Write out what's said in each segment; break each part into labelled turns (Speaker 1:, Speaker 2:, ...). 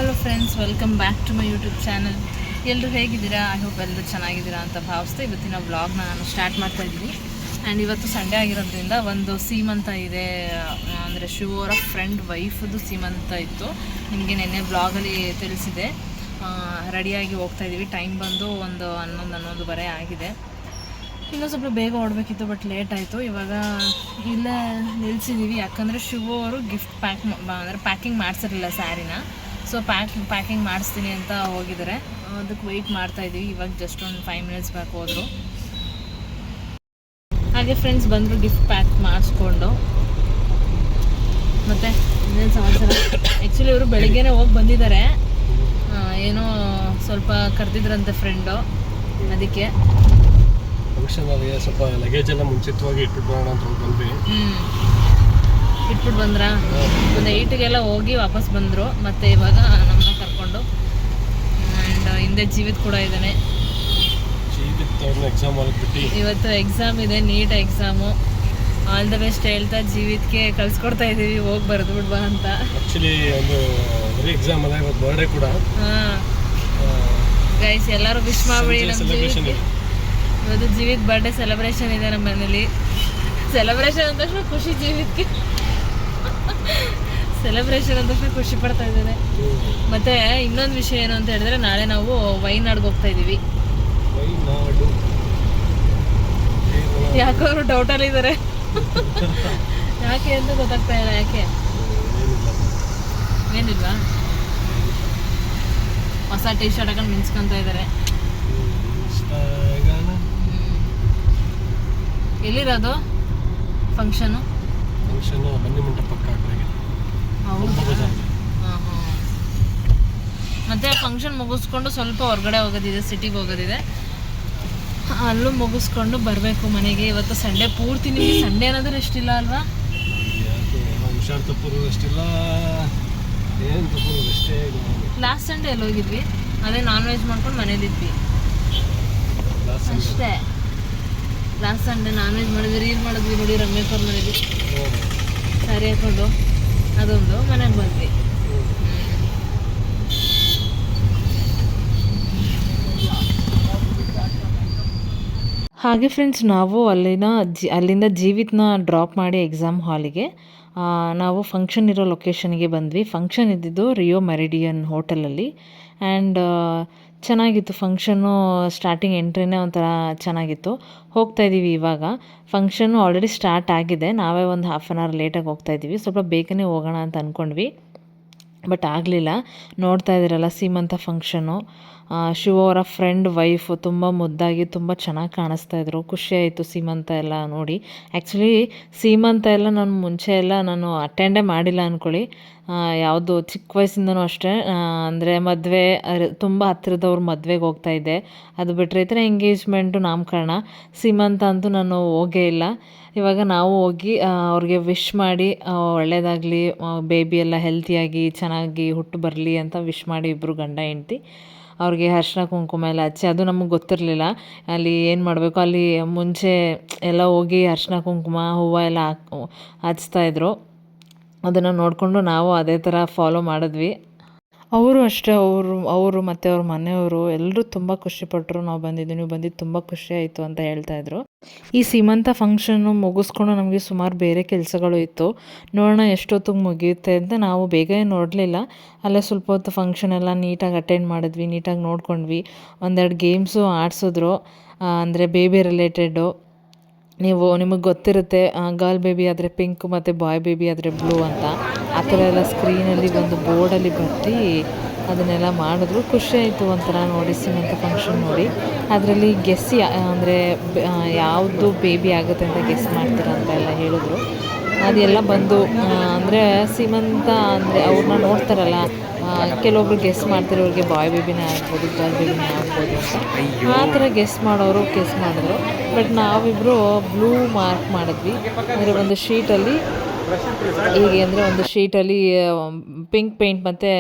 Speaker 1: Hello friends, welcome back to my YouTube channel. ಎಲ್ಲರೂ ಹೇಗಿದ್ದೀರಾ? I hope ಎಲ್ಲರೂ ಚೆನ್ನಾಗಿದ್ದೀರಾ ಅಂತ ಭಾವಿಸ್ತಾ ಇವತ್ತಿನ ವ್ಲಾಗ್ನ ನಾನು ಸ್ಟಾರ್ಟ್ ಮಾಡ್ತಾಯಿದ್ದೀನಿ. ಆ್ಯಂಡ್ ಇವತ್ತು ಸಂಡೇ ಆಗಿರೋದ್ರಿಂದ ಒಂದು ಸೀಮಂತ ಇದೆ, ಅಂದರೆ ಶಿವ ಅವರ ಫ್ರೆಂಡ್ ವೈಫದು ಸೀಮಂತ ಇತ್ತು. ನಿಮಗೆ ನೆನ್ನೆ ವ್ಲಾಗಲ್ಲಿ ತಿಳಿಸಿದೆ. ರೆಡಿಯಾಗಿ ಹೋಗ್ತಾಯಿದ್ದೀವಿ. ಟೈಮ್ ಬಂದು ಒಂದು 11:11 ಆಗಿದೆ. ಇನ್ನೂ ಸ್ವಲ್ಪ ಬೇಗ ಓಡಬೇಕಿತ್ತು, ಬಟ್ ಲೇಟ್ ಆಯಿತು. ಇವಾಗ ಇಲ್ಲೇ ನಿಲ್ಲಿಸಿದ್ದೀವಿ, ಯಾಕಂದರೆ ಶಿವ ಅವರು ಗಿಫ್ಟ್ ಪ್ಯಾಕಿಂಗ್ ಮಾಡಿಸಿರಲಿಲ್ಲ ಸ್ಯಾರಿನ. ಸೊ ಪ್ಯಾಕಿಂಗ್ ಮಾಡಿಸ್ತೀನಿ ಅಂತ ಹೋಗಿದ್ದಾರೆ. ಅದಕ್ಕೆ ವೆಯ್ಟ್ ಮಾಡ್ತಾಯಿದ್ದೀವಿ. ಇವಾಗ ಜಸ್ಟ್ ಒಂದು 5 ಮಿನಿಟ್ಸ್ ಬ್ಯಾಕ್ ಹೋದರು. ಹಾಗೆ ಫ್ರೆಂಡ್ಸ್ ಬಂದರು ಗಿಫ್ಟ್ ಪ್ಯಾಕ್ ಮಾಡಿಸ್ಕೊಂಡು. ಮತ್ತು ಇನ್ನೇನು ಸಮಾಚಾರ? ಆ್ಯಕ್ಚುಲಿ ಇವರು ಬೆಳಿಗ್ಗೆನೇ ಹೋಗಿ ಬಂದಿದ್ದಾರೆ. ಏನೋ ಸ್ವಲ್ಪ ಕರೆದಿದ್ರಂತೆ ಫ್ರೆಂಡು, ಅದಕ್ಕೆ
Speaker 2: ಫಂಕ್ಷನಲ್ಲಿ ಸ್ವಲ್ಪ ಲಗೇಜ್ ಎಲ್ಲ ಮುಂಚಿತವಾಗಿ ಇಟ್ಬಿಟ್ಟು ಅಂತ ಬಂದ್ವಿ.
Speaker 1: ಇಟ್ಬಿಟ್ಟು ಬಂದ್ರ ಒಂದು 8ಗೆಲ್ಲ ಹೋಗಿ ವಾಪಸ್ ಬಂದರು. ಮತ್ತು ಇವಾಗ ನಮ್ಮನ್ನ ಕರ್ಕೊಂಡು. ಆ್ಯಂಡ್ ಹಿಂದೆ ಜೀವಿತ್ ಕೂಡ ಇದ್ದಾನೆ. ಇವತ್ತು ಎಕ್ಸಾಮ್ ಇದೆ, NEET exam. All the best ಹೇಳ್ತಾ ಜೀವಿತ್ಗೆ ಕಳ್ಸ್ಕೊಡ್ತಾ ಇದ್ದೀವಿ, ಹೋಗಿ ಬರೆದ್ಬಿಡ್ಬಾ ಅಂತ.
Speaker 2: ಆ್ಯಕ್ಚುಲಿ ಒಂದು ಎಕ್ಸಾಮ್ ಅಲ್ಲ, ಇವತ್ತು ಬರ್ಡೇ ಕೂಡ.
Speaker 1: ಗೈಸ್ ಎಲ್ಲರೂ ವಿಶ್ ಮಾಡಿಬಿಡಿ. ನಮ್ಮ ಜೀವಿತ್ಗೆ ಇವತ್ತು ಜೀವಿತ್ ಬರ್ಡೇ ಸೆಲೆಬ್ರೇಷನ್ ಇದೆ ನಮ್ಮ ಮನೇಲಿ. ಸೆಲೆಬ್ರೇಷನ್ ಅಂದ ತಕ್ಷಣ ಖುಷಿ, ಜೀವಿತ್ಗೆ ಸೆಲೆಬ್ರೇಷನ್ ಅಂದ ತಕ್ಷಣ ಖುಷಿ ಪಡ್ತಾ ಇದ್ದಾರೆ. ಮತ್ತು ಇನ್ನೊಂದು ವಿಷಯ ಏನು ಅಂತ ಹೇಳಿದ್ರೆ, ನಾಳೆ ನಾವು ವೈನಾಡ್ಗೆ ಹೋಗ್ತಾ ಇದ್ದೀವಿ. ಯಾಕೋ ಅವರು ಡೌಟಲ್ಲಿದ್ದಾರೆ, ಯಾಕೆ ಅಂತ ಗೊತ್ತಾಗ್ತಾ ಇಲ್ಲ. ಯಾಕೆ ಏನಿಲ್ವಾ? ಹೊಸ ಟೀ ಶರ್ಟ್ ಹಾಕೊಂಡು ಮಿಂಚ್ಕೊತಾ ಇದ್ದಾರೆ. ಎಲ್ಲಿರೋದು ಫಂಕ್ಷನು?
Speaker 2: ಬನ್ನಿ ಮಂಟಪ ಪಕ್ಕ.
Speaker 1: ಹೌದಾ? ಹಾಂ. ಮತ್ತು ಫಂಕ್ಷನ್ ಮುಗಿಸ್ಕೊಂಡು ಸ್ವಲ್ಪ ಹೊರಗಡೆ ಹೋಗೋದಿದೆ, ಸಿಟಿಗೆ ಹೋಗೋದಿದೆ. ಅಲ್ಲೂ ಮುಗಿಸ್ಕೊಂಡು ಬರಬೇಕು ಮನೆಗೆ. ಇವತ್ತು ಸಂಡೇ ಪೂರ್ತಿ. ನಿಮಗೆ ಸಂಡೇ ಅನ್ನೋದು ರೆಸ್ಟ್ ಇಲ್ಲ ಅಲ್ವಾ?
Speaker 2: ಹುಷಾರು ತಪ್ಪೋದು ಅಷ್ಟಿಲ್ಲ, ಏನು ತಪ್ಪೋದು ಅಷ್ಟೇ.
Speaker 1: ಲಾಸ್ಟ್ ಸಂಡೇ ಎಲ್ಲಿ ಹೋಗಿದ್ವಿ? ಅದೇ ನಾನ್ ವೆಜ್ ಮಾಡ್ಕೊಂಡು ಮನೇಲಿದ್ವಿ ಅಷ್ಟೇ. ಲಾಸ್ಟ್ ಸಂಡೇ ನಾನ್ ವೆಜ್ ಮಾಡಿದ್ವಿ, ರೀಲ್ ಮಾಡಿದ್ವಿ ನೋಡಿ, ರಮ್ಯಕ್ ಅವ್ರ ಮನೇಲಿ ಸ್ಯಾರಿ ಹಾಕೊಂಡು ಅದೊಂದು ಮನೆಗೆ ಬಂದ್ವಿ. ಹಾಗೆ ಫ್ರೆಂಡ್ಸ್, ನಾವು ಅಲ್ಲಿಂದ ಜೀವಿತ್ನ ಡ್ರಾಪ್ ಮಾಡಿ ಎಕ್ಸಾಮ್ ಹಾಲಿಗೆ ನಾವು ಫಂಕ್ಷನ್ ಇರೋ ಲೊಕೇಶನ್ಗೆ ಬಂದ್ವಿ. ಫಂಕ್ಷನ್ ಇದ್ದಿದ್ದು ರಿಯೋ ಮೆರಿಡಿಯನ್ ಹೋಟೆಲಲ್ಲಿ. ಆ್ಯಂಡ್ ಚೆನ್ನಾಗಿತ್ತು ಫಂಕ್ಷನ್ನು. ಸ್ಟಾರ್ಟಿಂಗ್ ಎಂಟ್ರಿನೇ ಒಂಥರ ಚೆನ್ನಾಗಿತ್ತು. ಹೋಗ್ತಾಯಿದ್ದೀವಿ ಇವಾಗ. ಫಂಕ್ಷನ್ನು ಆಲ್ರೆಡಿ ಸ್ಟಾರ್ಟ್ ಆಗಿದೆ, ನಾವೇ ಒಂದು 1/2 ಅವರ್ ಲೇಟಾಗಿ ಹೋಗ್ತಾಯಿದ್ದೀವಿ. ಸ್ವಲ್ಪ ಬೇಗನೆ ಹೋಗೋಣ ಅಂತ ಅಂದ್ಕೊಂಡ್ವಿ, ಬಟ್ ಆಗಲಿಲ್ಲ. ನೋಡ್ತಾ ಇದ್ದೀರಲ್ಲ ಸೀಮಂತ ಫಂಕ್ಷನು. ಶಿವ ಅವರ ಫ್ರೆಂಡ್ ವೈಫು ತುಂಬ ಮುದ್ದಾಗಿ ತುಂಬ ಚೆನ್ನಾಗಿ ಕಾಣಿಸ್ತಾಯಿದ್ರು. ಖುಷಿಯಾಯಿತು ಸೀಮಂತ ಎಲ್ಲ ನೋಡಿ. ಆ್ಯಕ್ಚುಲಿ ಸೀಮಂತ ಎಲ್ಲ ನಾನು ಮುಂಚೆ ಎಲ್ಲ ಅಟೆಂಡೇ ಮಾಡಿಲ್ಲ ಅಂದ್ಕೊಳ್ಳಿ. ಯಾವುದು ಚಿಕ್ಕ ವಯಸ್ಸಿಂದನೂ ಅಷ್ಟೇ. ಅಂದರೆ ಮದುವೆ ತುಂಬ ಹತ್ತಿರದವ್ರು ಮದುವೆಗೆ ಹೋಗ್ತಾಯಿದ್ದೆ. ಅದು ಬಿಟ್ಟರೆ ಈ ಥರ ಎಂಗೇಜ್ಮೆಂಟು, ನಾಮಕರಣ, ಸೀಮಂತ ಅಂತೂ ನಾನು ಹೋಗೇ ಇಲ್ಲ. ಇವಾಗ ನಾವು ಹೋಗಿ ಅವ್ರಿಗೆ ವಿಶ್ ಮಾಡಿ ಒಳ್ಳೆಯದಾಗಲಿ, ಬೇಬಿ ಎಲ್ಲ ಹೆಲ್ತಿಯಾಗಿ ಚೆನ್ನಾಗಿ ಹುಟ್ಟು ಬರಲಿ ಅಂತ ವಿಶ್ ಮಾಡಿ ಇಬ್ಬರು ಗಂಡ ಹೆಂಡ್ತಿ ಅವ್ರಿಗೆ ಅರಿಶಿನ ಕುಂಕುಮ ಎಲ್ಲ ಹಚ್ಚಿ. ಅದು ನಮಗೆ ಗೊತ್ತಿರಲಿಲ್ಲ ಅಲ್ಲಿ ಏನು ಮಾಡಬೇಕು. ಅಲ್ಲಿ ಮುಂಚೆ ಎಲ್ಲ ಹೋಗಿ ಅರಿಶಿನ ಕುಂಕುಮ ಹೂವು ಎಲ್ಲ ಹಚ್ತಾಯಿದ್ರು. ಅದನ್ನು ನೋಡಿಕೊಂಡು ನಾವು ಅದೇ ಥರ ಫಾಲೋ ಮಾಡಿದ್ವಿ. ಅವರು ಅಷ್ಟೇ, ಅವರು ಮತ್ತು ಅವ್ರ ಮನೆಯವರು ಎಲ್ಲರೂ ತುಂಬ ಖುಷಿಪಟ್ಟರು. ನಾವು ಬಂದಿದ್ದು, ನೀವು ಬಂದಿದ್ದು ತುಂಬ ಖುಷಿಯಾಯಿತು ಅಂತ ಹೇಳ್ತಾಯಿದ್ರು. ಈ ಸೀಮಂತ ಫಂಕ್ಷನ್ನು ಮುಗಿಸ್ಕೊಂಡು ನಮಗೆ ಸುಮಾರು ಬೇರೆ ಕೆಲಸಗಳು ಇತ್ತು. ನೋಡೋಣ ಎಷ್ಟೊತ್ತಿಗೆ ಮುಗಿಯುತ್ತೆ ಅಂತ. ನಾವು ಬೇಗ ನೋಡಲಿಲ್ಲ. ಅಲ್ಲೇ ಸ್ವಲ್ಪ ಹೊತ್ತು ಫಂಕ್ಷನ್ ಎಲ್ಲ ನೀಟಾಗಿ ಅಟೆಂಡ್ ಮಾಡಿದ್ವಿ, ನೀಟಾಗಿ ನೋಡ್ಕೊಂಡ್ವಿ. 1-2 ಗೇಮ್ಸು ಆಡಿಸಿದ್ರು, ಅಂದರೆ ಬೇಬಿ ರಿಲೇಟೆಡ್ಡು. ನಿಮಗೆ ಗೊತ್ತಿರುತ್ತೆ, ಗರ್ಲ್ ಬೇಬಿ ಆದರೆ ಪಿಂಕ್ ಮತ್ತು ಬಾಯ್ ಬೇಬಿ ಆದರೆ ಬ್ಲೂ ಅಂತ. ಆ ಥರ ಎಲ್ಲ ಸ್ಕ್ರೀನಲ್ಲಿ ಒಂದು ಬೋರ್ಡಲ್ಲಿ ಬರೆದು ಅದನ್ನೆಲ್ಲ ಮಾಡಿದ್ರು. ಖುಷಿಯಾಯಿತು ಒಂಥರ ನೋಡಿ ಸೀಮಂತ ಫಂಕ್ಷನ್ ನೋಡಿ. ಅದರಲ್ಲಿ ಅಂದರೆ ಯಾವುದು ಬೇಬಿ ಆಗುತ್ತೆ ಅಂತ ಗೆಸ್ ಮಾಡ್ತೀರಾ ಅಂತ ಎಲ್ಲ ಹೇಳಿದ್ರು. ಅದೆಲ್ಲ ಬಂದು ಅಂದರೆ ಸೀಮಂತ ಅಂದರೆ ಅವ್ರನ್ನ ನೋಡ್ತಾರಲ್ಲ, ಕೆಲವೊಬ್ರು ಗೆಸ್ ಮಾಡ್ತಿರೋರಿಗೆ ಬಾಯ್ ಬೇಬಿನೇ ಆಗ್ಬೋದು, ಗರ್ಲ್ ಬೇಬಿನೇ ಆಗ್ಬೋದು ಅಂತ. ಆ ಥರ ಗೆಸ್ ಮಾಡಿದ್ರು. ಬಟ್ ನಾವಿಬ್ಬರು ಬ್ಲೂ ಮಾರ್ಕ್ ಮಾಡಿದ್ವಿ. ಅಂದರೆ ಒಂದು ಶೀಟಲ್ಲಿ ಹೇಗೆ ಅಂದರೆ ಒಂದು ಶೀಟಲ್ಲಿ ಪಿಂಕ್ ಪೇಂಟ್ ಮತ್ತು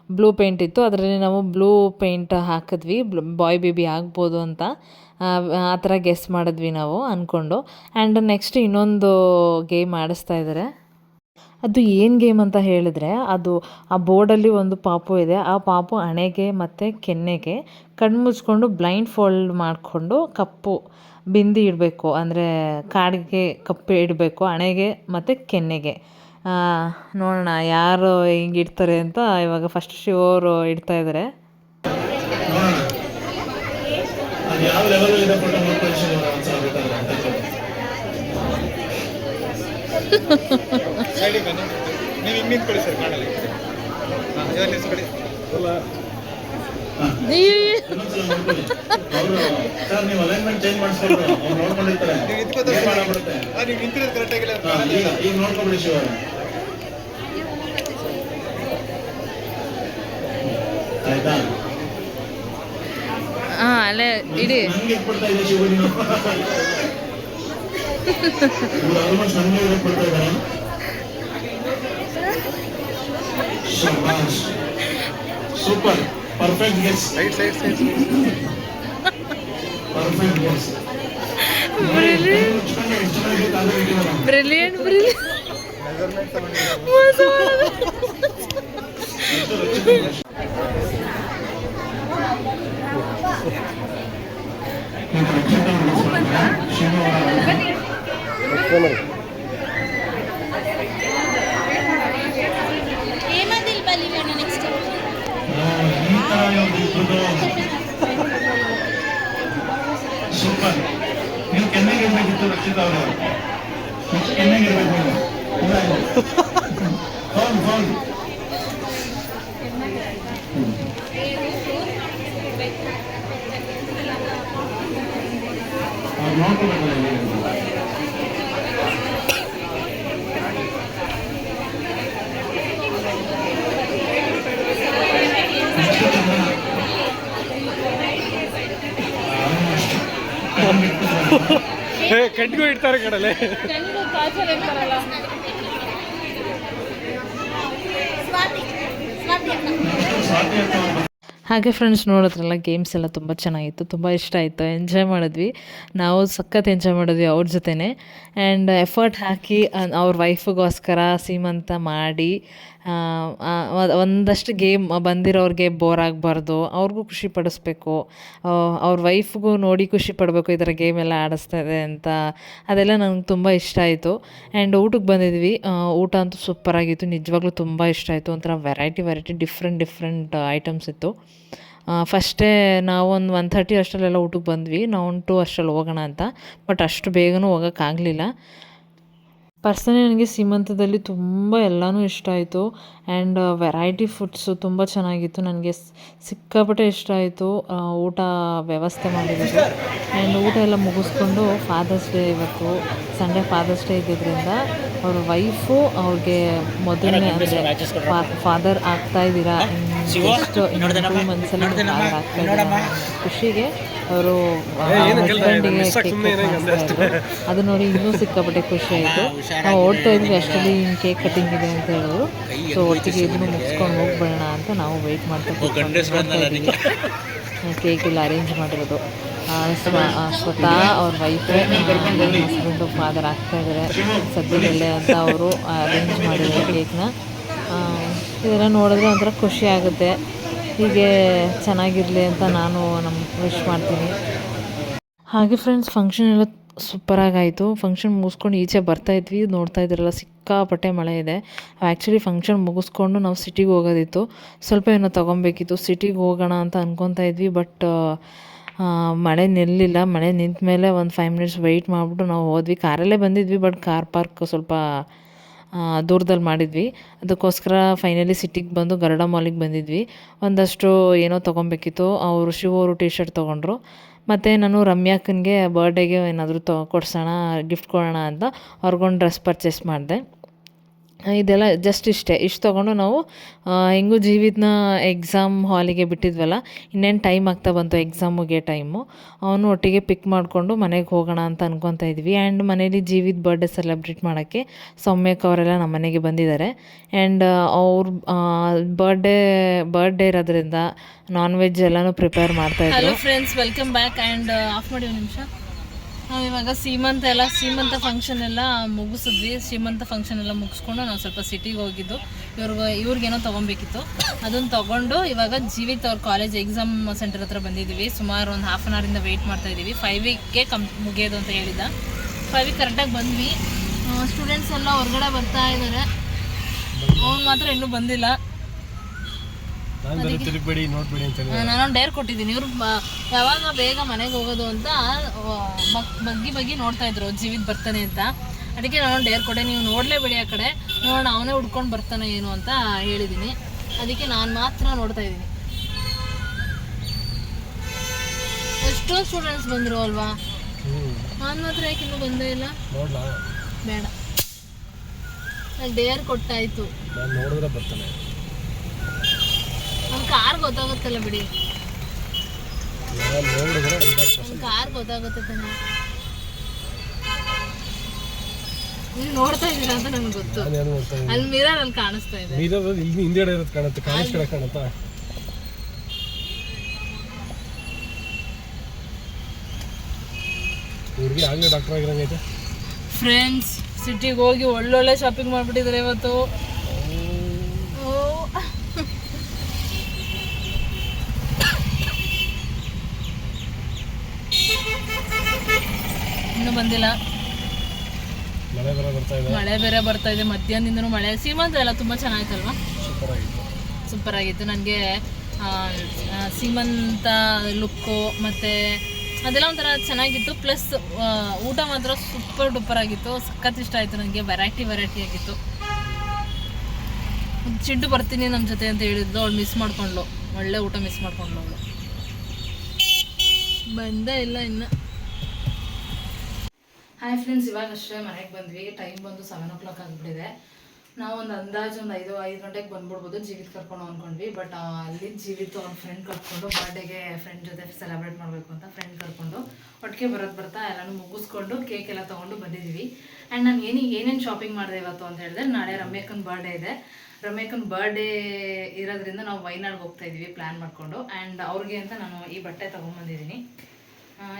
Speaker 1: ಬ್ಲೂ ಪೇಂಟ್ ಇತ್ತು. ಅದರಲ್ಲಿ ನಾವು ಬ್ಲೂ ಪೇಂಟ್ ಹಾಕಿದ್ವಿ, ಬಾಯ್ ಬೇಬಿ ಆಗ್ಬೋದು ಅಂತ. ಆ ಥರ ಗೆಸ್ ಮಾಡಿದ್ವಿ ನಾವು ಅಂದ್ಕೊಂಡು. ಆ್ಯಂಡ್ ನೆಕ್ಸ್ಟ್ ಇನ್ನೊಂದು ಗೇಮ್ ಆಡಿಸ್ತಾ ಇದ್ದಾರೆ. ಅದು ಏನು ಗೇಮ್ ಅಂತ ಹೇಳಿದ್ರೆ, ಅದು ಆ ಬೋರ್ಡಲ್ಲಿ ಒಂದು ಪಾಪು ಇದೆ. ಆ ಪಾಪು ಹಣೆಗೆ ಮತ್ತು ಕೆನ್ನೆಗೆ ಕಣ್ಣು ಮುಚ್ಕೊಂಡು ಬ್ಲೈಂಡ್ ಫೋಲ್ಡ್ ಮಾಡಿಕೊಂಡು ಕಪ್ಪು ಬಿಂದಿ ಇಡಬೇಕು. ಅಂದರೆ ಕಾಡಿಗೆ ಕಪ್ಪು ಇಡಬೇಕು ಹಣೆಗೆ ಮತ್ತು ಕೆನ್ನೆಗೆ. ನೋಡೋಣ ಯಾರು ಹಿಂಗೆ ಇಡ್ತಾರೆ ಅಂತ. ಇವಾಗ ಫಸ್ಟ್ ಶಿವ ಅವರು ಇಡ್ತಾ ಇದ್ದಾರೆ.
Speaker 3: ಯಾವ ಲೆವೆಲ್ ಇದೆ ಫೋಟೋ ನೋಡ್ಕೊಳ್ಳಿ ಶಿವ ಆನ್ಸರ್ ಆಗಬೇಕಾದ್ರೆ ಅಂತ ಸೈಡಿಗೆ ಬನ್ನಿ. ನೀವು ಹಿಂಗೆ ನಿಂತ್ಕೊಳ್ಳಿ ಸರ್ ಕಾಣಲ್ಲ. ಹಾಂ ನಿಲ್ಸ್ಕೊಳ್ಳಿ. ಸರ್ ನೀವು ಅಲೈನ್ಮೆಂಟ್ ಚೇಂಜ್ ಮಾಡಿಸ್ಕೊಳ್ರಿ. ಅವ್ರು ನೋಡ್ಕೊಂಡಿರ್ತಾರೆ. ನೀವು ಇದ್ಕೋತಾರೆ. ನೀವು ನಿಂತಿರೋದು ಕರೆಕ್ಟಾಗಿಲ್ಲ. ಈಗ ನೋಡ್ಕೊಬಿಡಿ ಶಿವ. ಆಯ್ತಾ?
Speaker 1: ಹಾಂ ಅಲ್ಲೇ ಇಡಿ.
Speaker 3: ನನಗೆ ಕೊಡ್ತಾ ಇದೆ ಶಿವ. ನೀವು ಆಲ್ಮೋಸ್ಟ್ ನನಗೆ ಕೊಡ್ತಾ ಇದ್ದಾರೆ. Super perfect guess. Side perfect guess.
Speaker 1: Brilliant
Speaker 3: super. ನೀವು ಕೆನ್ನೆಗೆ ಇರಬೇಕಿತ್ತು ರಕ್ಷಿತಾ ಅವರು. ಕೆನ್ನೆಗೆ ಇರಬೇಕು. ಫೋನ್ ನೋಡ್ಕೋಬೇಕಲ್ಲ.
Speaker 2: ಕಟ್ಗೂ ಇಡ್ತಾರೆ ಕಡಲೆ.
Speaker 1: ಹಾಗೆ ಫ್ರೆಂಡ್ಸ್ ನೋಡಿದ್ರಲ್ಲ, ಗೇಮ್ಸ್ ಎಲ್ಲ ತುಂಬ ಚೆನ್ನಾಗಿತ್ತು, ತುಂಬ ಇಷ್ಟ ಆಯಿತು, ಎಂಜಾಯ್ ಮಾಡಿದ್ವಿ. ನಾವು ಸಖತ್ ಎಂಜಾಯ್ ಮಾಡಿದ್ವಿ ಅವ್ರ ಜೊತೆನೇ. ಆ್ಯಂಡ್ ಎಫರ್ಟ್ ಹಾಕಿ ಅವ್ರ ವೈಫಿಗೋಸ್ಕರ ಸೀಮಂತ ಮಾಡಿ ಒಂದಷ್ಟು ಗೇಮ್ ಬಂದಿರೋರಿಗೆ ಬೋರ್ ಆಗಬಾರ್ದು, ಅವ್ರಿಗೂ ಖುಷಿ ಪಡಿಸ್ಬೇಕು, ಅವ್ರ ವೈಫ್ಗೂ ನೋಡಿ ಖುಷಿ ಪಡಬೇಕು ಈ ಥರ ಗೇಮ್ ಎಲ್ಲ ಆಡಿಸ್ತಾ ಇದೆ ಅಂತ. ಅದೆಲ್ಲ ನನಗೆ ತುಂಬ ಇಷ್ಟ ಆಯಿತು. ಆ್ಯಂಡ್ ಊಟಕ್ಕೆ ಬಂದಿದ್ವಿ. ಊಟ ಅಂತೂ ಸೂಪರಾಗಿತ್ತು, ನಿಜವಾಗ್ಲೂ ತುಂಬ ಇಷ್ಟ ಆಯಿತು. ಒಂಥರ ವೆರೈಟಿ ಡಿಫ್ರೆಂಟ್ ಐಟಮ್ಸ್ ಇತ್ತು. ಫಸ್ಟೇ ನಾವು ಒಂದು 1:30 ಅಷ್ಟರಲ್ಲೆಲ್ಲ ಊಟಕ್ಕೆ ಬಂದ್ವಿ. ನಾವು 2 ಅಷ್ಟರಲ್ಲಿ ಹೋಗೋಣ ಅಂತ, ಬಟ್ ಅಷ್ಟು ಬೇಗನೂ ಹೋಗೋಕ್ಕಾಗಲಿಲ್ಲ. ಪರ್ಸನಲಿ ನನಗೆ ಸೀಮಂತದಲ್ಲಿ ತುಂಬ ಎಲ್ಲನೂ ಇಷ್ಟ ಆಯಿತು. ಆ್ಯಂಡ್ ವೆರೈಟಿ ಫುಡ್ಸು ತುಂಬ ಚೆನ್ನಾಗಿತ್ತು. ನನಗೆ ಸಿಕ್ಕಾಪಟ್ಟೆ ಇಷ್ಟ ಆಯಿತು ಊಟ ವ್ಯವಸ್ಥೆ ಮಾಡಿರೋದು. ಆ್ಯಂಡ್ ಊಟ ಎಲ್ಲ ಮುಗಿಸ್ಕೊಂಡು ಫಾದರ್ಸ್ ಡೇ, ಇವತ್ತು ಸಂಡೇ ಫಾದರ್ಸ್ ಡೇ ಇದ್ದಿದ್ದರಿಂದ ಅವ್ರ ವೈಫು ಅವ್ರಿಗೆ ಮೊದಲನೇ ಅಂದರೆ ಫಾದರ್ ಆಗ್ತಾಯಿದ್ದೀರಾ, ಎಷ್ಟು 2 ಮಂತ್ಸಲ್ಲಿ ಫಾದರ್ ಆಗ್ತಾಯಿದ್ದೀರಾ ಖುಷಿಗೆ ಅವರು ಹಸ್ಬೆಂಡಿಗೆ ಕೇಕ್ ಮಾಡಿಸ್ತಾಯಿದ್ರು. ಅದು ನೋಡಿ ಇನ್ನೂ ಸಿಕ್ಕಾಪಟ್ಟೆ ಖುಷಿ ಆಯಿತು. ನಾವು ಓಡ್ತಾ ಇದ್ವಿ, ಅಷ್ಟರಲ್ಲಿ ಕೇಕ್ ಕಟಿಂಗ್ ಇದೆ ಅಂತ ಹೇಳಿದ್ರು. ಸೊ ಒಟ್ಟಿಗೆ ಇದನ್ನು ಮುಗಿಸ್ಕೊಂಡು ಹೋಗ್ಬೇಡ ಅಂತ ನಾವು ವೆಯ್ಟ್ ಮಾಡ್ತಾ ಕೇಕ್ ಎಲ್ಲ ಅರೇಂಜ್ ಮಾಡಿರೋದು. ಸ್ವತಃ ಅವ್ರ ವೈಫೇ ಹಸ್ಬೆಂಡು ಫಾದರ್ ಆಗ್ತಾಯಿದ್ದಾರೆ ಸದ್ಯದಲ್ಲೇ ಅಂತ ಅವರು ಅರೇಂಜ್ ಮಾಡಿದ್ದಾರೆ ಕೇಕ್ನ. ಇದೆಲ್ಲ ನೋಡಿದ್ರೆ ಒಂಥರ ಖುಷಿ ಆಗುತ್ತೆ. ಹೀಗೆ ಚೆನ್ನಾಗಿರಲಿ ಅಂತ ನಾನು ವಿಶ್ ಮಾಡ್ತೀನಿ. ಹಾಗೆ ಫ್ರೆಂಡ್ಸ್, ಫಂಕ್ಷನ್ ಎಲ್ಲ ಸೂಪರಾಗಾಯಿತು. ಫಂಕ್ಷನ್ ಮುಗಿಸ್ಕೊಂಡು ಈಚೆ ಬರ್ತಾಯಿದ್ವಿ, ನೋಡ್ತಾ ಇದ್ರಲ್ಲ ಸಿಕ್ಕಾಪಟ್ಟೆ ಮಳೆ ಇದೆ. ಆ್ಯಕ್ಚುಲಿ ಫಂಕ್ಷನ್ ಮುಗಿಸ್ಕೊಂಡು ನಾವು ಸಿಟಿಗೆ ಹೋಗೋದಿತ್ತು, ಸ್ವಲ್ಪ ಏನೋ ತೊಗೊಬೇಕಿತ್ತು. ಸಿಟಿಗೆ ಹೋಗೋಣ ಅಂತ ಅಂದ್ಕೊತಾ ಇದ್ವಿ, ಬಟ್ ಮಳೆ ನಿಲ್ಲಿಲ್ಲ. ಮಳೆ ನಿಂತ ಮೇಲೆ ಒಂದು 5 ಮಿನಿಟ್ಸ್ ವೆಯ್ಟ್ ಮಾಡಿಬಿಟ್ಟು ನಾವು ಹೋದ್ವಿ. ಕಾರಲ್ಲೇ ಬಂದಿದ್ವಿ, ಬಟ್ ಕಾರ್ ಪಾರ್ಕ್ ಸ್ವಲ್ಪ ದೂರದಲ್ಲಿ ಮಾಡಿದ್ವಿ. ಅದಕ್ಕೋಸ್ಕರ ಫೈನಲಿ ಸಿಟಿಗೆ ಬಂದು ಗರುಡ ಮಾಲಿಗೆ ಬಂದಿದ್ವಿ. ಒಂದಷ್ಟು ಏನೋ ತೊಗೊಬೇಕಿತ್ತು. ಅವರು ಶಿವರು ಟಿ ಶರ್ಟ್ ತೊಗೊಂಡ್ರು. ಮತ್ತು ನಾನು ರಮ್ಯಾಕ್ಕನಿಗೆ ಬರ್ಡೇಗೆ ಏನಾದರೂ ಕೊಡ್ಸೋಣ, ಗಿಫ್ಟ್ ಕೊಡೋಣ ಅಂತ ಅವ್ರಿಗೊಂದು ಡ್ರೆಸ್ ಪರ್ಚೇಸ್ ಮಾಡಿದೆ. ಇದೆಲ್ಲ ಜಸ್ಟ್ ಇಷ್ಟು ತೊಗೊಂಡು ನಾವು ಹೆಂಗೂ ಜೀವಿತನ ಎಕ್ಸಾಮ್ ಹಾಲಿಗೆ ಬಿಟ್ಟಿದ್ವಲ್ಲ, ಇನ್ನೇನು ಟೈಮ್ ಆಗ್ತಾ ಬಂತು ಎಕ್ಸಾಮ್ ಮುಗಿಯೋ ಟೈಮು. ಅವನು ಒಟ್ಟಿಗೆ ಪಿಕ್ ಮಾಡಿಕೊಂಡು ಮನೆಗೆ ಹೋಗೋಣ ಅಂತ ಅಂದ್ಕೊತಾ ಇದ್ವಿ. ಆ್ಯಂಡ್ ಮನೇಲಿ ಜೀವಿತ ಬರ್ಡೇ ಸೆಲೆಬ್ರೇಟ್ ಮಾಡೋಕ್ಕೆ ಸೌಮ್ಯಕ್ಕೆ ಅವರೆಲ್ಲ ನಮ್ಮ ಮನೆಗೆ ಬಂದಿದ್ದಾರೆ. ಆ್ಯಂಡ್ ಅವ್ರ ಬರ್ಡೇ ಇರೋದ್ರಿಂದ ನಾನ್ ವೆಜ್ ಎಲ್ಲನೂ ಪ್ರಿಪೇರ್ ಮಾಡ್ತಾಯಿದ್ರು.
Speaker 4: Hello friends, welcome back. And of ಮಾಡಿ ಒಂದು ನಿಮಿಷ.
Speaker 1: ನಾವು ಇವಾಗ ಸೀಮಂತ ಫಂಕ್ಷನ್ ಎಲ್ಲ ಮುಗಿಸಿದ್ವಿ. ಸೀಮಂತ ಫಂಕ್ಷನ್ ಎಲ್ಲ ಮುಗಿಸ್ಕೊಂಡು ನಾವು ಸ್ವಲ್ಪ ಸಿಟಿಗೆ ಹೋಗಿದ್ದು. ಇವ್ರಿಗೇನೋ ತೊಗೊಬೇಕಿತ್ತು, ಅದನ್ನು ತೊಗೊಂಡು ಇವಾಗ ಜೀವಿತ್ ಅವ್ರ ಕಾಲೇಜ್ ಎಕ್ಸಾಮ್ ಸೆಂಟರ್ ಹತ್ರ ಬಂದಿದ್ದೀವಿ. ಸುಮಾರು ಒಂದು ಹಾಫ್ ಆನ್ ಅವರಿಂದ ವೆಯ್ಟ್ ಮಾಡ್ತಾಯಿದ್ದೀವಿ. 5 ಮುಗಿಯೋದು ಅಂತ ಹೇಳಿದ್ದ. 5 ಕರೆಕ್ಟಾಗಿ ಬಂದ್ವಿ. ಸ್ಟೂಡೆಂಟ್ಸ್ ಎಲ್ಲ ಹೊರಗಡೆ ಬರ್ತಾ ಇದ್ದಾರೆ, ಅವ್ನು ಮಾತ್ರ ಇನ್ನೂ ಬಂದಿಲ್ಲ.
Speaker 2: ತಿರುಗಬೇಡಿ ನೋಡ್ಬೇಡಿ ಅಂತ
Speaker 1: ನಾನೊಂದು ಡೇರ್ ಕೊಟ್ಟಿದ್ದೀನಿ. ಇವ್ರು ಯಾವಾಗ ಬೇಗ ಮನೆಗೆ ಹೋಗೋದು ಅಂತ ಬಗ್ಗಿ ನೋಡ್ತಾ ಇದ್ರು ಜೀವಿತ್ ಬರ್ತಾನೆ ಅಂತ. ಅದಕ್ಕೆ ನಾನೊಂದು ಡೇರ್ ಕೊಟ್ಟೆ, ನೀವು ನೋಡಲೇಬೇಡಿ ಆ ಕಡೆ, ನೋಡೋಣ ಅವನೇ ಹುಡ್ಕೊಂಡು ಬರ್ತಾನೆ ಏನು ಅಂತ ಹೇಳಿದ್ದೀನಿ. ಅದಕ್ಕೆ ನಾನು ಮಾತ್ರ ನೋಡ್ತಾ ಇದ್ದೀನಿ. ಎಷ್ಟೋ ಸ್ಟೂಡೆಂಟ್ಸ್ ಬಂದರು ಅಲ್ವಾ, ನಾನು ಮಾತ್ರ ಯಾಕೆ ಇನ್ನೂ ಬಂದೇ ಇಲ್ಲ? ಬೇಡ, ನಾನು ಡೇರ್ ಕೊಟ್ಟಾಯ್ತು.
Speaker 2: ನೋಡಿದ್ರೆ ಬರ್ತಾನೆ.
Speaker 1: ನಮ್ಮ ಕಾರ್ ಗೊತ್ತಾಗುತ್ತಲ್ಲ ಬಿಡಿ, ನಮ್ಮ ಕಾರ್ ಗೊತ್ತಾಗುತ್ತೆ ತಾನೆ. ನೀವು ನೋಡ್ತಾ ಇದ್ದೀರಾ ಅಂತ ನನಗೆ ಗೊತ್ತು. ಅಲ್ಲಿ ಮಿರರ್ ಅಲ್ಲಿ ಕಾಣಿಸ್ತಾ ಇದೆ.
Speaker 2: ಹಿಂದೆಡೆ ಇರೋದು ಕಾಣುತ್ತೆ, ಕಾಣಿಸ್ಕಡೆ ಕಾಣುತ್ತಾ? ಇವ್ರಿಗೆ ಆಗಲೇ ಡಾಕ್ಟರ್ ಆಗಿರಂಗೈತೆ.
Speaker 1: ಫ್ರೆಂಡ್ಸ್ ಸಿಟಿಗೆ ಹೋಗಿ ಒಳ್ಳೊಳ್ಳೆ ಶಾಪಿಂಗ್ ಮಾಡಿಬಿಟ್ಟಿದ್ದಾರೆ ಇವತ್ತು. ಇನ್ನೂ ಬಂದಿಲ್ಲ, ಮಳೆ ಬೇರೆ ಬರ್ತಾ ಇದೆ. ಮಧ್ಯಾಹ್ನದಿಂದನೂ ಮಳೆ. ಸೀಮಂತ ಎಲ್ಲ ತುಂಬ ಚೆನ್ನಾಗಿತ್ತಲ್ವಾ? ಸೂಪರ್ ಆಗಿತ್ತು. ನನಗೆ ಸೀಮಂತ ಲುಕ್ಕು ಮತ್ತು ಅದೆಲ್ಲ ಒಂಥರ ಚೆನ್ನಾಗಿತ್ತು. ಪ್ಲಸ್ ಊಟ ಮಾತ್ರ ಸೂಪರ್ ಡೂಪರ್ ಆಗಿತ್ತು. ಸಖತ್ ಇಷ್ಟ ಆಯಿತು ನನಗೆ. ವೆರೈಟಿ ಆಗಿತ್ತು. ಚಿಡ್ಡು ಬರ್ತೀನಿ ನಮ್ಮ ಜೊತೆ ಅಂತ ಹೇಳಿದ್ಲು, ಅವಳು ಮಿಸ್ ಮಾಡ್ಕೊಂಡ್ಳು. ಒಳ್ಳೆ ಊಟ ಮಿಸ್ ಮಾಡ್ಕೊಂಡ್ಳು ಅವಳು. ಬಂದೇ ಇಲ್ಲ ಇನ್ನು. ಹಾಯ್ ಫ್ರೆಂಡ್ಸ್, ಇವಾಗ ಅಷ್ಟೇ ಮನೆಗೆ ಬಂದ್ವಿ. ಟೈಮ್ ಬಂದು 7 o'clock ಆಗಿಬಿಟ್ಟಿದೆ. ನಾವು ಒಂದು ಅಂದಾಜು ಒಂದು 5 ಗಂಟೆಗೆ ಬಂದ್ಬಿಡ್ಬೋದು ಜೀವಿತ್ ಕರ್ಕೊಂಡು ಅಂದ್ಕೊಂಡ್ವಿ. ಬಟ್ ಅಲ್ಲಿ ಜೀವಿತ್ ಅವ್ನ ಫ್ರೆಂಡ್ ಕರ್ಕೊಂಡು ಬರ್ಡೇಗೆ ಫ್ರೆಂಡ್ ಜೊತೆ ಸೆಲೆಬ್ರೇಟ್ ಮಾಡಬೇಕು ಅಂತ ಫ್ರೆಂಡ್ ಕರ್ಕೊಂಡು ಒಟ್ಟಿಗೆ ಬರ್ತಾ ಎಲ್ಲನೂ ಮುಗಿಸ್ಕೊಂಡು ಕೇಕ್ ಎಲ್ಲ ತೊಗೊಂಡು ಬಂದಿದ್ದೀವಿ. ಆ್ಯಂಡ್ ನಾನು ಏನೇನು ಶಾಪಿಂಗ್ ಮಾಡಿದೆ ಇವತ್ತು ಅಂತ ಹೇಳಿದ್ರೆ, ನಾಳೆ ರಮ್ಯಕ್ಕನ ಬರ್ಡೇ ಇದೆ. ರಮ್ಯಕ್ಕನ ಬರ್ಡೇ ಇರೋದ್ರಿಂದ ನಾವು ವೈನಾಡ್ಗೆ ಹೋಗ್ತಾ ಇದ್ದೀವಿ ಪ್ಲ್ಯಾನ್ ಮಾಡಿಕೊಂಡು. ಆ್ಯಂಡ್ ಅವ್ರಿಗೆ ಅಂತ ನಾನು ಈ ಬಟ್ಟೆ ತೊಗೊಂಬಂದಿದ್ದೀನಿ.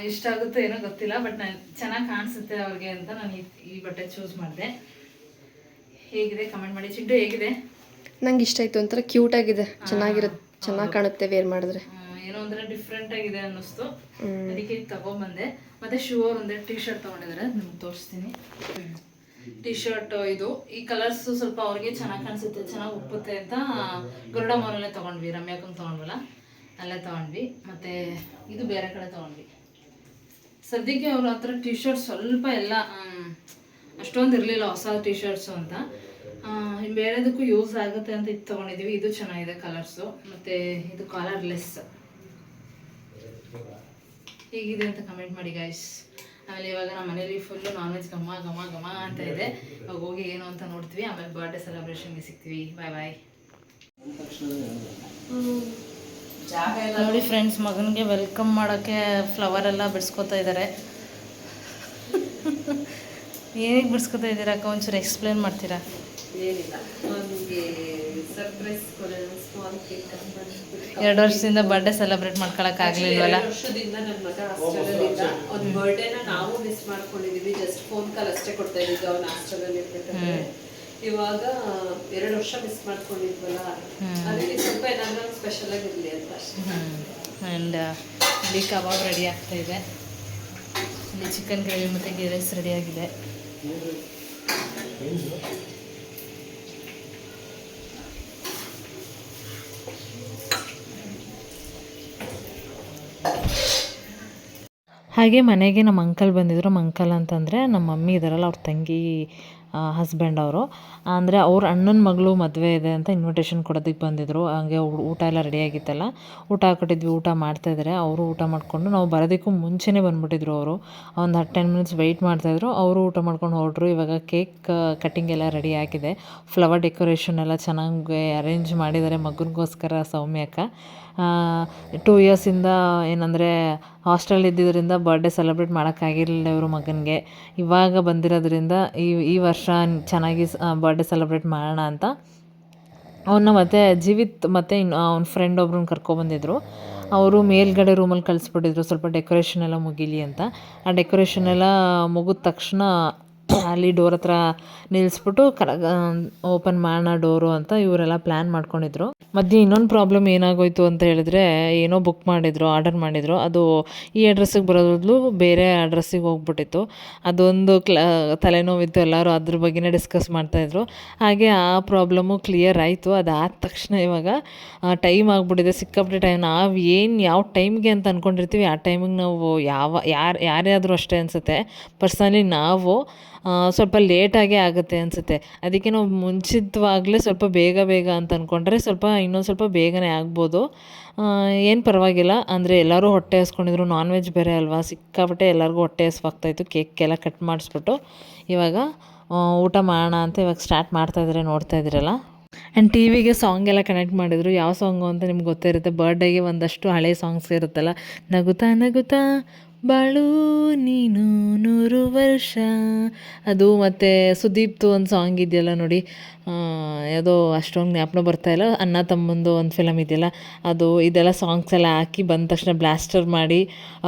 Speaker 1: ಇಷ್ಟ ಆಗುತ್ತೋ ಏನೋ ಗೊತ್ತಿಲ್ಲ, ಬಟ್ ನಾನು ಚೆನ್ನಾಗಿ ಕಾಣಿಸುತ್ತೆ ಅವ್ರಿಗೆ ಅಂತ ನಾನು ಈ ಬಟ್ಟೆ ಚೂಸ್ ಮಾಡಿದೆ. ಹೇಗಿದೆ ಕಮೆಂಟ್ ಮಾಡಿ. ಚಿಡ್ಡು ಹೇಗಿದೆ?
Speaker 4: ನಂಗೆ ಇಷ್ಟ ಆಯಿತು. ಒಂಥರ ಕ್ಯೂಟ್ ಆಗಿದೆ, ಚೆನ್ನಾಗಿರುತ್ತೆ, ಚೆನ್ನಾಗಿ ಕಾಣುತ್ತೆ ವೇರ್ ಮಾಡಿದ್ರೆ.
Speaker 1: ಏನೋ ಒಂಥರ ಡಿಫ್ರೆಂಟ್ ಆಗಿದೆ ಅನ್ನಿಸ್ತು, ಅದಕ್ಕೆ ತಗೊಂಬಂದೆ. ಮತ್ತು ಶೂ ಅವ್ರು ಒಂದೇ ಟೀ ಶರ್ಟ್ ತೊಗೊಂಡಿದ್ದಾರೆ, ನಿಮ್ಗೆ ತೋರಿಸ್ತೀನಿ. ಟೀ ಶರ್ಟ್ ಇದು ಈ ಕಲರ್ಸು ಸ್ವಲ್ಪ ಅವ್ರಿಗೆ ಚೆನ್ನಾಗಿ ಕಾಣಿಸುತ್ತೆ, ಚೆನ್ನಾಗಿ ಒಪ್ಪುತ್ತೆ ಅಂತ ಗರುಡ ಮಾಲಲ್ಲೇ ತೊಗೊಂಡ್ವಿ. ರಮ್ಯಾಕಂಗೆ ತೊಗೊಂಡ್ವಲ್ಲ ಅಲ್ಲೇ ತೊಗೊಂಡ್ವಿ. ಮತ್ತು ಇದು ಬೇರೆ ಕಡೆ ತೊಗೊಂಡ್ವಿ. ಸದ್ಯಕ್ಕೆ ಅವ್ರ ಹತ್ರ ಟೀ ಶರ್ಟ್ ಸ್ವಲ್ಪ ಎಲ್ಲ ಅಷ್ಟೊಂದು ಇರಲಿಲ್ಲ, ಹೊಸ ಟೀ ಶರ್ಟ್ಸು ಅಂತ. ಬೇರೆದಕ್ಕೂ ಯೂಸ್ ಆಗುತ್ತೆ ಅಂತ ಇದು ತೊಗೊಂಡಿದ್ದೀವಿ. ಇದು ಚೆನ್ನಾಗಿದೆ ಕಲರ್ಸು. ಮತ್ತು ಇದು ಕಾಲರ್ಲೆಸ್ ಹೇಗಿದೆ ಅಂತ ಕಮೆಂಟ್ ಮಾಡಿ ಗೈಸ್. ಆಮೇಲೆ ಇವಾಗ ನಮ್ಮ ಮನೇಲಿ ಫುಲ್ಲು ನಾನ್ ವೆಜ್ ಘಮ ಅಂತ ಇದೆ. ಇವಾಗ ಹೋಗಿ ಏನು ಅಂತ ನೋಡ್ತೀವಿ. ಆಮೇಲೆ ಬರ್ಡೇ ಸೆಲೆಬ್ರೇಷನ್ಗೆ ಸಿಗ್ತೀವಿ. ಬಾಯ್. ನೋಡಿ ಫ್ರೆಂಡ್ಸ್, ಮಗನಿಗೆ ವೆಲ್ಕಮ್ ಮಾಡೋಕ್ಕೆ ಫ್ಲವರ್ ಎಲ್ಲ ಬಿಡಿಸ್ಕೊತಾ ಇದ್ದಾರೆ. ಏನಿಗೆ ಬಿಡಿಸ್ಕೊತಾ ಇದ್ದೀರಾ ಅಕ್ಕ? ಒಂಚೂರು ಎಕ್ಸ್ಪ್ಲೇನ್ ಮಾಡ್ತೀರಾ?
Speaker 4: ಏನಿಲ್ಲ, ಅವನಿಗೆ ಸರ್ಪ್ರೈಸ್ ಕೊಡೋಣ. ಸ್ಮಾಲ್ ಕೇಕ್
Speaker 1: 2 ವರ್ಷದಿಂದ ಬರ್ಡೇ ಸೆಲೆಬ್ರೇಟ್ ಮಾಡ್ಕೊಳಕ್ಕಾಗಲಿಲ್ವಲ್ಲ.
Speaker 4: 2 ವರ್ಷದಿಂದ ನನ್ನ ಮಗ ಹಾಸ್ಟೆಲಲ್ಲಿದ್ದ. ಅವ್ನ ಬರ್ಡೇನ ನಾವು ಮಿಸ್ ಮಾಡ್ಕೊಂಡಿದ್ದೀವಿ. ಜಸ್ಟ್ ಫೋನ್ ಕಾಲ್ ಅಷ್ಟೇ ಕೊಡ್ತಾ ಇದ್ದಿದ್ದು ಅವ್ನ ಹಾಸ್ಟೆಲಲ್ಲಿ ಇರ್ಬೇಕಾದ್ರೆ. ಇವಾಗ 2 ವರ್ಷ ಮಿಸ್ ಮಾಡ್ಕೊಂಡಿದ್ವಲ್ಲ, ಅದಕ್ಕೆ ಸ್ವಲ್ಪ ಏನಾದರೂ ಸ್ಪೆಷಲ್ ಆಗಿರಲಿ ಅಂತ ಅಷ್ಟೇ.
Speaker 1: ಆ್ಯಂಡ್ ಇಲ್ಲಿ ಕಬಾಬ್ ರೆಡಿ ಆಗ್ತಾ ಇದೆ. ಇಲ್ಲಿ ಚಿಕನ್ ಗ್ರೇವಿ ಮತ್ತು ಗೀ ರೈಸ್ ರೆಡಿಯಾಗಿದೆ. ಹಾಗೆ ಮನೆಗೆ ನಮ್ಮ ಅಂಕಲ್ ಬಂದಿದ್ದರು. ನಮ್ಮ ಅಂಕಲ್ ಅಂತಂದರೆ ನಮ್ಮ ಮಮ್ಮಿ ಇದ್ದಾರಲ್ಲ, ಅವ್ರ ತಂಗಿ ಹಸ್ಬೆಂಡ್ ಅವರು. ಅಂದರೆ ಅವ್ರ ಅಣ್ಣನ ಮಗಳು ಮದುವೆ ಇದೆ ಅಂತ ಇನ್ವಿಟೇಷನ್ ಕೊಡೋದಕ್ಕೆ ಬಂದಿದ್ದರು. ಹಾಗೆ ಊಟ ಎಲ್ಲ ರೆಡಿಯಾಗಿತ್ತಲ್ಲ, ಊಟ ಹಾಕ್ಕೊಟ್ಟಿದ್ವಿ. ಊಟ ಮಾಡ್ತಾಯಿದ್ದಾರೆ ಅವರು. ಊಟ ಮಾಡಿಕೊಂಡು ನಾವು ಬರೋದಕ್ಕೂ ಮುಂಚೆನೇ ಬಂದುಬಿಟ್ಟಿದ್ರು ಅವರು. ಒಂದು 10 ಮಿನಿಟ್ಸ್ ವೆಯ್ಟ್ ಮಾಡ್ತಾಯಿದ್ರು. ಅವರು ಊಟ ಮಾಡ್ಕೊಂಡು ಹೊರಟ್ರು. ಇವಾಗ ಕೇಕ್ ಕಟ್ಟಿಂಗ್ ಎಲ್ಲ ರೆಡಿ ಆಗಿದೆ. ಫ್ಲವರ್ ಡೆಕೋರೇಷನ್ ಎಲ್ಲ ಚೆನ್ನಾಗಿ ಅರೇಂಜ್ ಮಾಡಿದ್ದಾರೆ ಮಗನಿಗೋಸ್ಕರ ಸೌಮ್ಯಕ್ಕ. 2 ಇಯರ್ಸಿಂದ ಏನಂದರೆ ಹಾಸ್ಟೆಲ್ ಇದ್ದಿದ್ದರಿಂದ ಬರ್ಡೇ ಸೆಲೆಬ್ರೇಟ್ ಮಾಡೋಕ್ಕಾಗಿರಲಿಲ್ಲ ಇವರು ಮಗನಿಗೆ. ಇವಾಗ ಬಂದಿರೋದ್ರಿಂದ ಈ ವರ್ಷ ಚೆನ್ನಾಗಿ ಬರ್ಡೇ ಸೆಲೆಬ್ರೇಟ್ ಮಾಡೋಣ ಅಂತ ಅವನ್ನ ಮತ್ತು ಜೀವಿತ್ ಮತ್ತು ಅವ್ನ ಫ್ರೆಂಡ್ ಒಬ್ರನ್ನ ಕರ್ಕೊಬಂದಿದ್ರು. ಅವರು ಮೇಲ್ಗಡೆ ರೂಮಲ್ಲಿ ಕಳಿಸ್ಬಿಟ್ಟಿದ್ರು ಸ್ವಲ್ಪ ಡೆಕೋರೇಷನ್ ಎಲ್ಲ ಮುಗೀಲಿ ಅಂತ. ಆ ಡೆಕೋರೇಷನ್ ಎಲ್ಲ ಮುಗಿದ ತಕ್ಷಣ ಅಲ್ಲಿ ಡೋರ್ ಹತ್ರ ನಿಲ್ಲಿಸ್ಬಿಟ್ಟು ಓಪನ್ ಮಾಡೋಣ ಡೋರು ಅಂತ ಇವರೆಲ್ಲ ಪ್ಲ್ಯಾನ್ ಮಾಡ್ಕೊಂಡಿದ್ರು. ಮಧ್ಯೆ ಇನ್ನೊಂದು ಪ್ರಾಬ್ಲಮ್ ಏನಾಗೋಯ್ತು ಅಂತ ಹೇಳಿದ್ರೆ, ಏನೋ ಬುಕ್ ಮಾಡಿದ್ರು, ಆರ್ಡರ್ ಮಾಡಿದ್ರು, ಅದು ಈ ಅಡ್ರೆಸ್ಸಿಗೆ ಬರೋದು ಬೇರೆ ಅಡ್ರೆಸ್ಸಿಗೆ ಹೋಗ್ಬಿಟ್ಟಿತ್ತು. ಅದೊಂದು ತಲೆನೋವಿತ್ತು. ಎಲ್ಲರೂ ಅದ್ರ ಬಗ್ಗೆನೇ ಡಿಸ್ಕಸ್ ಮಾಡ್ತಾಯಿದ್ರು. ಹಾಗೆ ಆ ಪ್ರಾಬ್ಲಮ್ಮು ಕ್ಲಿಯರ್ ಆಯಿತು. ಅದಾದ ತಕ್ಷಣ ಇವಾಗ ಟೈಮ್ ಆಗಿಬಿಟ್ಟಿದೆ, ಸಿಕ್ಕಾಪಟ್ಟೆ ಟೈಮ್. ನಾವು ಯಾವ ಟೈಮ್ಗೆ ಅಂತ ಅಂದ್ಕೊಂಡಿರ್ತೀವಿ ಆ ಟೈಮಿಗೆ ನಾವು ಯಾರೇ ಆದರೂ ಅಷ್ಟೇ ಅನಿಸುತ್ತೆ. ಪರ್ಸ್ನಲಿ ನಾವು ಸ್ವಲ್ಪ ಲೇಟಾಗೇ ಆಗುತ್ತೆ ಅನಿಸುತ್ತೆ. ಅದಕ್ಕೆ ನಾವು ಮುಂಚಿತವಾಗಲೇ ಸ್ವಲ್ಪ ಬೇಗ ಅಂತ ಅಂದ್ಕೊಂಡ್ರೆ ಇನ್ನೊಂದು ಸ್ವಲ್ಪ ಬೇಗನೆ ಆಗ್ಬೋದು. ಏನು ಪರವಾಗಿಲ್ಲ. ಅಂದರೆ ಎಲ್ಲರೂ ಹೊಟ್ಟೆ ಹಸ್ಕೊಂಡಿದ್ರು, ನಾನ್ ವೆಜ್ ಬೇರೆ ಅಲ್ವಾ, ಸಿಕ್ಕಾಪಟ್ಟೆ ಎಲ್ಲರಿಗೂ ಹೊಟ್ಟೆ ಹಸ್ವಾಗ್ತಾಯಿತ್ತು. ಕೇಕೆಲ್ಲ ಕಟ್ ಮಾಡಿಸ್ಬಿಟ್ಟು ಇವಾಗ ಊಟ ಮಾಡೋಣ ಅಂತ ಇವಾಗ ಸ್ಟಾರ್ಟ್ ಮಾಡ್ತಾಯಿದ್ದಾರೆ, ನೋಡ್ತಾ ಇದ್ದೀರಲ್ಲ. ಆ್ಯಂಡ್ ಟಿ ವಿಗೆ ಸಾಂಗ್ ಎಲ್ಲ ಕನೆಕ್ಟ್ ಮಾಡಿದ್ರು. ಯಾವ ಸಾಂಗು ಅಂತ ನಿಮ್ಗೆ ಗೊತ್ತೇ ಇರುತ್ತೆ. ಬರ್ಡೇಗೆ ಒಂದಷ್ಟು ಹಳೆ ಸಾಂಗ್ಸ್ ಇರುತ್ತಲ್ಲ, ನಗುತ್ತಾ ನಗುತ್ತಾ ಬಾಳು ನೀನು 100 ವರ್ಷ, ಅದು ಮತ್ತು ಸುದೀಪ್ತು ಒಂದು ಸಾಂಗ್ ಇದೆಯಲ್ಲ ನೋಡಿ, ಯಾವುದೋ ಅಷ್ಟೊಂದು ಜ್ಞಾಪನ ಬರ್ತಾಯಿಲ್ಲ, ಅಣ್ಣ ತಮ್ಮಂದು ಒಂದು ಫಿಲಮ್ ಇದೆಯಲ್ಲ ಅದು. ಇದೆಲ್ಲ ಸಾಂಗ್ಸ್ ಎಲ್ಲ ಹಾಕಿ ಬಂದ ತಕ್ಷಣ ಬ್ಲಾಸ್ಟರ್ ಮಾಡಿ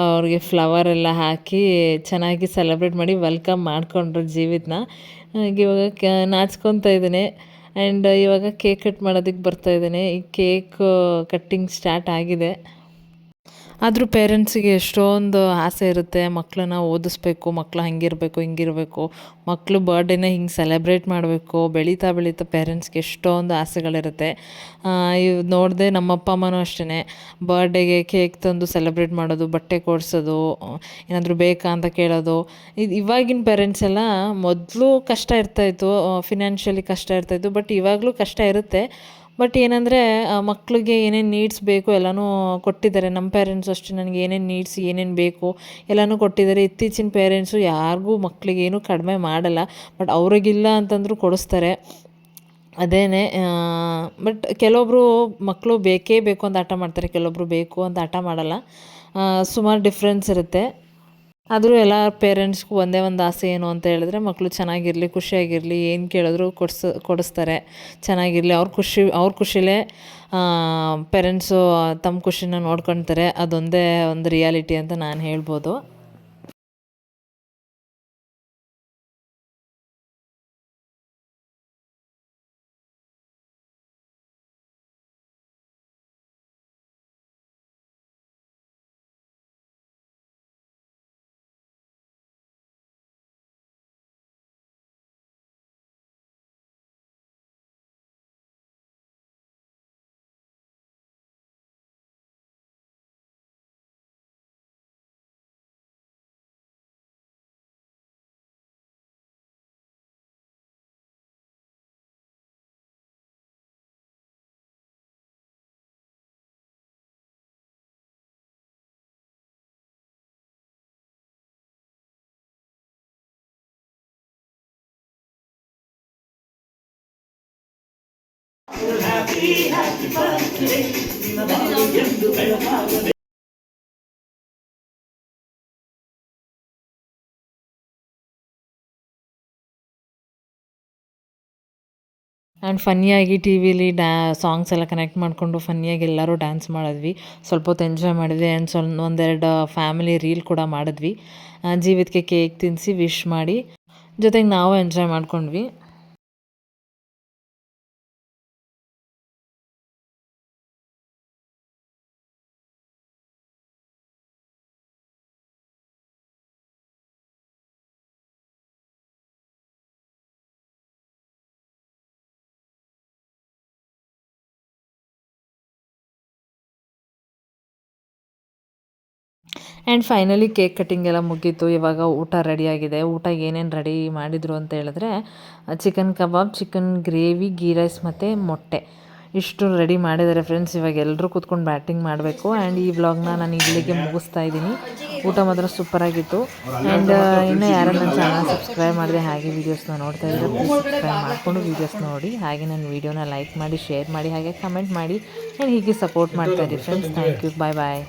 Speaker 1: ಅವ್ರಿಗೆ ಫ್ಲವರ್ ಎಲ್ಲ ಹಾಕಿ ಚೆನ್ನಾಗಿ ಸೆಲೆಬ್ರೇಟ್ ಮಾಡಿ ವೆಲ್ಕಮ್ ಮಾಡ್ಕೊಂಡ್ರು ಜೀವಿತನ. ಇವಾಗ ನಾಚ್ಕೊತಾ ಇದ್ದೇನೆ. ಆ್ಯಂಡ್ ಇವಾಗ ಕೇಕ್ ಕಟ್ ಮಾಡೋದಕ್ಕೆ ಬರ್ತಾಯಿದ್ದೇನೆ. ಈ ಕೇಕ್ ಕಟ್ಟಿಂಗ್ ಸ್ಟಾರ್ಟ್ ಆಗಿದೆ. ಆದರೂ ಪೇರೆಂಟ್ಸಿಗೆ ಎಷ್ಟೊಂದು ಆಸೆ ಇರುತ್ತೆ, ಮಕ್ಕಳನ್ನ ಓದಿಸ್ಬೇಕು, ಮಕ್ಕಳು ಹಂಗಿರಬೇಕು ಹಿಂಗಿರಬೇಕು, ಮಕ್ಕಳು ಬರ್ಡೇನ ಹಿಂಗೆ ಸೆಲೆಬ್ರೇಟ್ ಮಾಡಬೇಕು. ಬೆಳೀತಾ ಪೇರೆಂಟ್ಸ್ಗೆ ಎಷ್ಟೊಂದು ಆಸೆಗಳಿರುತ್ತೆ. ಇವು ನೋಡಿದೆ ನಮ್ಮ ಅಪ್ಪ ಅಮ್ಮನೂ ಅಷ್ಟೇ, ಬರ್ಡೇಗೆ ಕೇಕ್ ತಂದು ಸೆಲೆಬ್ರೇಟ್ ಮಾಡೋದು, ಬಟ್ಟೆ ಕೊಡಿಸೋದು, ಏನಾದರೂ ಬೇಕಾ ಅಂತ ಕೇಳೋದು. ಇವಾಗಿನ ಪೇರೆಂಟ್ಸ್ ಎಲ್ಲ ಮೊದಲು ಕಷ್ಟ ಇರ್ತಾಯಿತ್ತು, ಫಿನಾನ್ಷಿಯಲಿ ಕಷ್ಟ ಇರ್ತಾಯಿತ್ತು. ಬಟ್ ಇವಾಗಲೂ ಕಷ್ಟ ಇರುತ್ತೆ. ಬಟ್ ಏನಂದರೆ ಮಕ್ಕಳಿಗೆ ಏನೇನು ನೀಡ್ಸ್ ಬೇಕು ಎಲ್ಲನೂ ಕೊಟ್ಟಿದ್ದಾರೆ. ನಮ್ಮ ಪೇರೆಂಟ್ಸ್ ಅಷ್ಟೇ, ನನಗೆ ಏನೇನು ನೀಡ್ಸ್ ಏನೇನು ಬೇಕು ಎಲ್ಲನೂ ಕೊಟ್ಟಿದ್ದಾರೆ. ಇತ್ತೀಚಿನ ಪೇರೆಂಟ್ಸು ಯಾರಿಗೂ ಮಕ್ಕಳಿಗೇನು ಕಡಿಮೆ ಮಾಡಲ್ಲ. ಬಟ್ ಅವ್ರಿಗಿಲ್ಲ ಅಂತಂದರೂ ಕೊಡಿಸ್ತಾರೆ. ಅದೇನೇ. ಬಟ್ ಕೆಲವೊಬ್ಬರು ಮಕ್ಕಳು ಬೇಕೇ ಬೇಕು ಅಂತ ಹಠ ಮಾಡ್ತಾರೆ, ಕೆಲವೊಬ್ಬರು ಬೇಕು ಅಂತ ಹಠ ಮಾಡಲ್ಲ. ಸುಮಾರು ಡಿಫ್ರೆನ್ಸ್ ಇರುತ್ತೆ. ಆದರೂ ಎಲ್ಲ ಪೇರೆಂಟ್ಸ್ಗೂ ಒಂದೇ ಒಂದು ಆಸೆ ಏನು ಅಂತ ಹೇಳಿದ್ರೆ, ಮಕ್ಕಳು ಚೆನ್ನಾಗಿರಲಿ, ಖುಷಿಯಾಗಿರಲಿ, ಏನು ಕೇಳಿದ್ರು ಕೊಡಿಸ್ತಾರೆ, ಚೆನ್ನಾಗಿರಲಿ. ಅವ್ರ ಖುಷಿಲೇ ಪೇರೆಂಟ್ಸು ತಮ್ಮ ಖುಷಿನ ನೋಡ್ಕೊಳ್ತಾರೆ. ಅದೊಂದೇ ಒಂದು ರಿಯಾಲಿಟಿ ಅಂತ ನಾನು ಹೇಳ್ಬೋದು. ಆ್ಯಂಡ್ ಫನ್ನಿಯಾಗಿ ಟಿ ವಿಲಿ ಸಾಂಗ್ಸ್ ಎಲ್ಲ ಕನೆಕ್ಟ್ ಮಾಡಿಕೊಂಡು ಫನ್ನಿಯಾಗಿ ಎಲ್ಲರೂ ಡ್ಯಾನ್ಸ್ ಮಾಡಿದ್ವಿ. ಸ್ವಲ್ಪ ಹೊತ್ತು ಎಂಜಾಯ್ ಮಾಡಿದ್ವಿ. ಆ್ಯಂಡ್ ಒಂದೆರಡು ಫ್ಯಾಮಿಲಿ ರೀಲ್ ಕೂಡ ಮಾಡಿದ್ವಿ. ಜೀವಿತಕ್ಕೆ ಕೇಕ್ ತಿನ್ನಿಸಿ ವಿಶ್ ಮಾಡಿ, ಜೊತೆಗೆ ನಾವು ಎಂಜಾಯ್ ಮಾಡ್ಕೊಂಡ್ವಿ. ಆ್ಯಂಡ್ ಫೈನಲಿ ಕೇಕ್ ಕಟ್ಟಿಂಗ್ ಎಲ್ಲ ಮುಗೀತು. ಇವಾಗ ಊಟ ರೆಡಿಯಾಗಿದೆ. ಊಟ ಏನೇನು ರೆಡಿ ಮಾಡಿದರು ಅಂತ ಹೇಳಿದ್ರೆ, ಚಿಕನ್ ಕಬಾಬ್, ಚಿಕನ್ ಗ್ರೇವಿ, ಗೀ ರೈಸ್ ಮತ್ತು ಮೊಟ್ಟೆ ಇಷ್ಟು ರೆಡಿ ಮಾಡಿದ್ದಾರೆ ಫ್ರೆಂಡ್ಸ್. ಇವಾಗ ಎಲ್ಲರೂ ಕೂತ್ಕೊಂಡು ಬ್ಯಾಟಿಂಗ್ ಮಾಡಬೇಕು. ಆ್ಯಂಡ್ ಈ ವ್ಲಾಗ್ನ ನಾನು ಇಲ್ಲಿಗೆ ಮುಗಿಸ್ತಾ ಇದ್ದೀನಿ. ಊಟ ಮಾತ್ರ ಸೂಪರಾಗಿತ್ತು. ಆ್ಯಂಡ್ ಇನ್ನೂ ಯಾರು ನನ್ನ ಚಾನಲ್ ಸಬ್ಸ್ಕ್ರೈಬ್ ಮಾಡಿದೆ ಹಾಗೆ ವೀಡಿಯೋಸ್ನ ನೋಡ್ತಾ ಇದ್ದರೆ ಪ್ಲೀಸ್ ಸಬ್ಸ್ಕ್ರೈಬ್ ಮಾಡಿಕೊಂಡು ವೀಡಿಯೋಸ್ ನೋಡಿ, ಹಾಗೆ ನನ್ನ ವೀಡಿಯೋನ ಲೈಕ್ ಮಾಡಿ, ಶೇರ್ ಮಾಡಿ, ಹಾಗೆ ಕಮೆಂಟ್ ಮಾಡಿ. ಆ್ಯಂಡ್ ಹೀಗೆ ಸಪೋರ್ಟ್ ಮಾಡ್ತಾಯಿರಿ friends. Thank you. Bye bye.